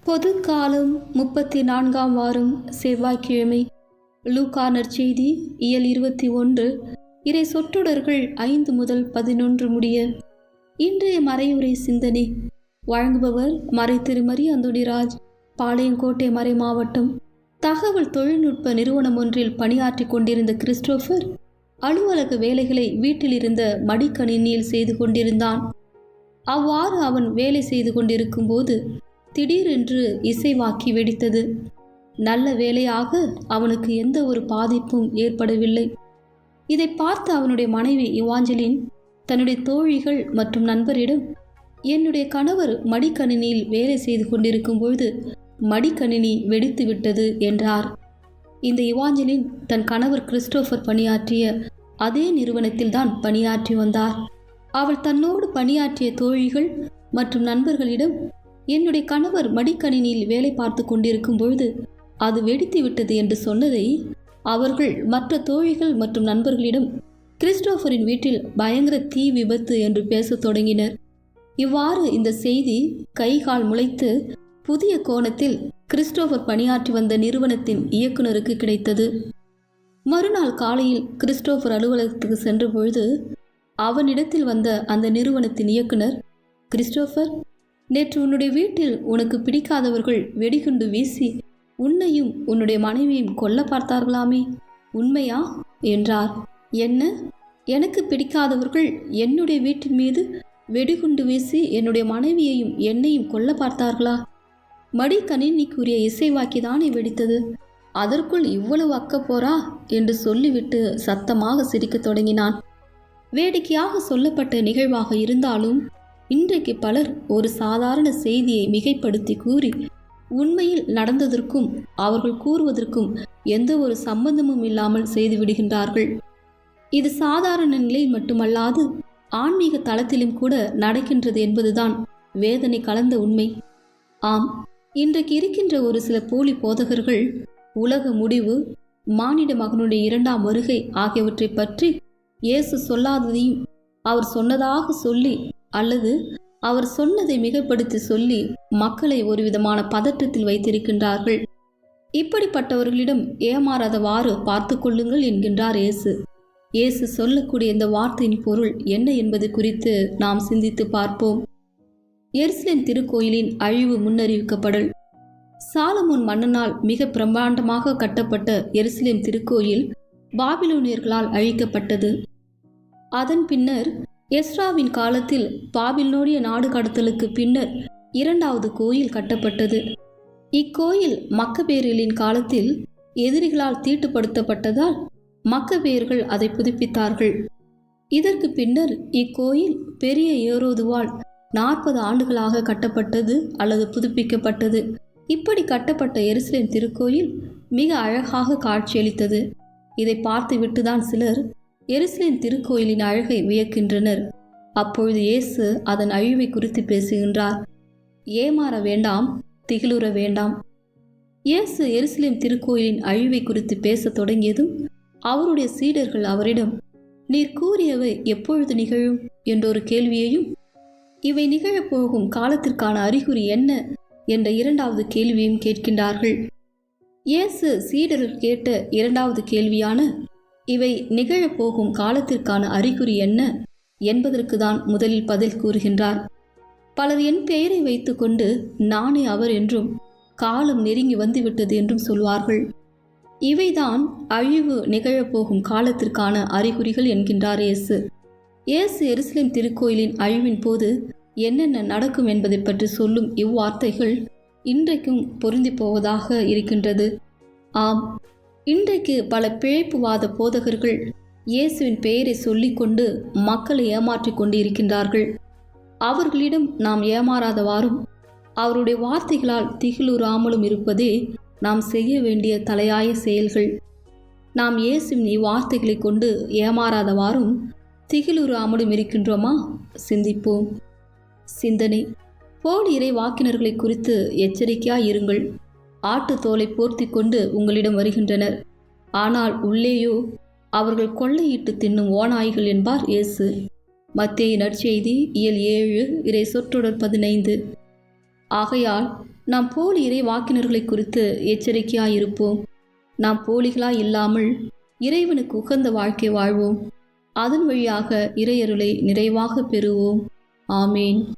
பொது காலம் 34ஆம் வாரம் செவ்வாய்க்கிழமை. லூக்கா நற்செய்தி இயல் 21 இறை சொற்றொடர்கள் 5 முதல் 11 முடிய. இன்றைய மறையுரை சிந்தனை வழங்குபவர் மறை திருமரி அந்தோணிராஜ், பாளையங்கோட்டை மறை மாவட்டம். தகவல் தொழில்நுட்ப நிறுவனம் ஒன்றில் பணியாற்றி கொண்டிருந்த கிறிஸ்டோபர் அலுவலக வேலைகளை வீட்டிலிருந்த மடிக்கணினியில் செய்து கொண்டிருந்தான். அவ்வாறு அவன் வேலை செய்து கொண்டிருக்கும் போது திடீரென்று இசைவாக்கி வெடித்தது. நல்ல வேளையாக அவனுக்கு எந்த ஒரு பாதிப்பும் ஏற்படவில்லை. இதை பார்த்து அவனுடைய மனைவி இவாஞ்சலின் தன்னுடைய தோழிகள் மற்றும் நண்பரிடம், என்னுடைய கணவர் மடிக்கணினியில் வேலை செய்து கொண்டிருக்கும் பொழுது மடிக்கணினி வெடித்து விட்டது என்றார். இந்த இவாஞ்சலின் தன் கணவர் கிறிஸ்டோபர் பணியாற்றிய அதே நிறுவனத்தில் தான் பணியாற்றி வந்தார். அவள் தன்னோடு பணியாற்றிய தோழிகள் மற்றும் நண்பர்களிடம், என்னுடைய கணவர் மடிக்கணினியில் வேலை பார்த்து கொண்டிருக்கும் பொழுது அது வெடித்து விட்டது என்று சொன்னதை அவர்கள் மற்ற தோழிகள் மற்றும் நண்பர்களிடம் கிறிஸ்டோபரின் வீட்டில் பயங்கர தீ விபத்து என்று பேசத் தொடங்கினர். இவ்வாறு இந்த செய்தி கைகால் முளைத்து புதிய கோணத்தில் கிறிஸ்டோபர் பணியாற்றி வந்த நிறுவனத்தின் இயக்குநருக்கு கிடைத்தது. மறுநாள் காலையில் கிறிஸ்டோபர் அலுவலகத்துக்கு சென்ற பொழுது அவனிடத்தில் வந்த அந்த நிறுவனத்தின் இயக்குனர், கிறிஸ்டோபர், நேற்று உன்னுடைய வீட்டில் உனக்கு பிடிக்காதவர்கள் வெடிகுண்டு வீசி உன்னையும் உன்னுடைய மனைவியும் கொல்ல பார்த்தார்களாமே, உண்மையா என்றார். என்ன, எனக்கு பிடிக்காதவர்கள் என்னுடைய வீட்டின் மீது வெடிகுண்டு வீசி என்னுடைய மனைவியையும் என்னையும் கொல்ல பார்த்தார்களா? மடிக்கணினிக்குரிய இசைவாக்கிதானே வெடித்தது, அதற்குள் இவ்வளவு அக்கப்போரா என்று சொல்லிவிட்டு சத்தமாக சிரிக்கத் தொடங்கினான். வேடிக்கையாக சொல்லப்பட்ட நிகழ்வாக இருந்தாலும் இன்றைக்கு பலர் ஒரு சாதாரண செய்தியை மிகைப்படுத்தி கூறி உண்மையில் நடந்ததற்கும் அவர்கள் கூறுவதற்கும் எந்த ஒரு சம்பந்தமும் இல்லாமல் செய்துவிடுகின்றார்கள். இது சாதாரண நிலையில் மட்டுமல்லாது ஆன்மீக தளத்திலும் கூட நடக்கின்றது என்பதுதான் வேதனை கலந்த உண்மை. ஆம், இன்றைக்கு இருக்கின்ற ஒரு சில போலி போதகர்கள் உலக முடிவு, மானிட மகனுடைய 2ஆம் வருகை ஆகியவற்றை பற்றி இயேசு சொல்லாததையும் அவர் சொன்னதாக சொல்லி அல்லது அவர் சொன்னதை மிகைப்படுத்தி சொல்லி மக்களை ஒரு விதமான பதற்றத்தில் வைத்திருக்கின்றார்கள். இப்படிப்பட்டவர்களிடம் ஏமாறாதவாறு பார்த்து கொள்ளுங்கள் என்கின்றார் இயேசு. இயேசு சொல்லக்கூடிய இந்த வார்த்தையின் பொருள் என்ன என்பது குறித்து நாம் சிந்தித்து பார்ப்போம். எருசலேம் திருக்கோயிலின் அழிவு முன்னறிவிக்கப்படல். சாலமோன் மன்னனால் மிக பிரம்மாண்டமாக கட்டப்பட்ட எருசலேம் திருக்கோயில் பாபிலோனியர்களால் அழிக்கப்பட்டது. அதன் பின்னர் எஸ்ராவின் காலத்தில் பாபிலோனிய நாடு கடத்தலுக்கு பின்னர் 2வது கோயில் கட்டப்பட்டது. இக்கோயில் மக்கபேயர்களின் காலத்தில் எதிரிகளால் தீட்டுப்படுத்தப்பட்டதால் மக்கபேயர்கள் அதை புதுப்பித்தார்கள். இதற்கு பின்னர் இக்கோயில் பெரிய ஏரோதுவால் 40 ஆண்டுகளாக கட்டப்பட்டது அல்லது புதுப்பிக்கப்பட்டது. இப்படி கட்டப்பட்ட எருசலேம் திருக்கோயில் மிக அழகாக காட்சியளித்தது. இதை பார்த்துவிட்டுதான் சிலர் எருசலேம் திருக்கோயிலின் அழகை வியக்கின்றனர். அப்பொழுது இயேசு அதன் அழிவை குறித்து பேசுகின்றார். ஏமாற வேண்டாம், திகிலுற வேண்டாம். இயேசு எருசலேம் திருக்கோயிலின் அழிவை குறித்து பேசத் தொடங்கியதும் அவருடைய சீடர்கள் அவரிடம், நீர் கூறியவை எப்பொழுது நிகழும் என்றொரு கேள்வியையும், இவை நிகழப்போகும் காலத்திற்கான அறிகுறி என்ன என்ற 2வது கேள்வியையும் கேட்கின்றார்கள். இயேசு சீடர்கள் கேட்ட 2வது கேள்வியான இவை நிகழப்போகும் காலத்திற்கான அறிகுறி என்ன என்பதற்கு தான் முதலில் பதில் கூறுகின்றார். பலர் என் பெயரை வைத்துக்கொண்டு நானே அவர் என்றும் காலம் நெருங்கி வந்துவிட்டது என்றும் சொல்வார்கள். இவைதான் அழிவு நிகழப்போகும் காலத்திற்கான அறிகுறிகள் என்கின்றார் இயேசு. இயேசு எருசலேம் திருக்கோயிலின் அழிவின் போது என்னென்ன நடக்கும் என்பதை பற்றி சொல்லும் இவ்வார்த்தைகள் இன்றைக்கும் பொருந்தி போவதாக இருக்கின்றது. ஆம், இன்றைக்கு பல பிழைப்புவாத போதகர்கள் இயேசுவின் பெயரை சொல்லிக்கொண்டு மக்களை ஏமாற்றி கொண்டு இருக்கின்றார்கள். அவர்களிடம் நாம் ஏமாறாதவாறும் அவருடைய வார்த்தைகளால் திகிலுறாமலும் இருப்பதே நாம் செய்ய வேண்டிய தலையாய செயல்கள். நாம் இயேசுவின் இவ்வார்த்தைகளை கொண்டு ஏமாறாதவாறும் திகிலுறாமலும் இருக்கின்றோமா? சிந்திப்போம். சிந்தனை. போலி இறை வாக்கினர்களை குறித்து எச்சரிக்கையாய் இருங்கள். ஆட்டு தோலை போர்த்தி கொண்டு உங்களிடம் வருகின்றனர், ஆனால் உள்ளேயோ அவர்கள் கொள்ளையிட்டு தின்னும் ஓநாய்கள் என்பார் இயேசு. மத்தேயு நற்செய்தி இயல் 7 இறை சொற்றொடர் 15. ஆகையால் நாம் போலி இறை வாக்கினர்களை குறித்து எச்சரிக்கையாயிருப்போம். நாம் போலிகளாய் இல்லாமல் இறைவனுக்கு உகந்த வாழ்க்கை வாழ்வோம். அதன் வழியாக இறையருளை நிறைவாக பெறுவோம். ஆமேன்.